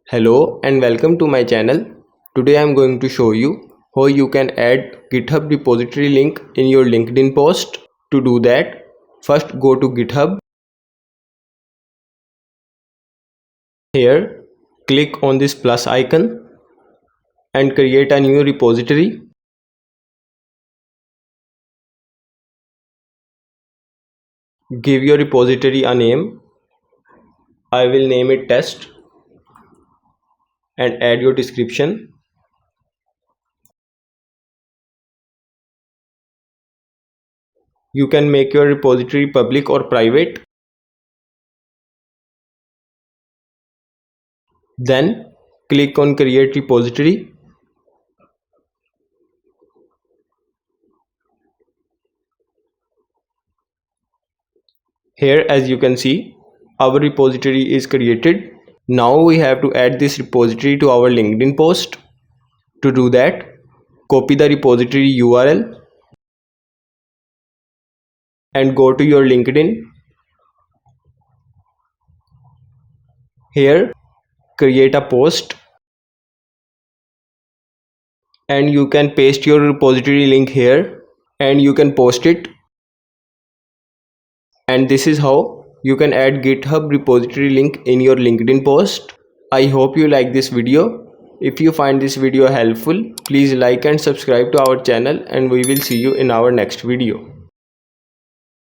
Hello and welcome to my channel. Today I am going to show you how you can add GitHub repository link in your LinkedIn post. To do that, first go to GitHub. Here, click on this plus icon and create a new repository. Give your repository a name. I will name it test and add your description. You can make your repository public or private. Then click on create repository. Here, as you can see, our repository is created. Now we have to add this repository to our LinkedIn post. To do that, copy the repository URL and go to your LinkedIn. Here, create a post and you can paste your repository link here and you can post it. And this is how you can add GitHub repository link in your LinkedIn post. I hope you like this video. If you find this video helpful, please like and subscribe to our channel and we will see you in our next video.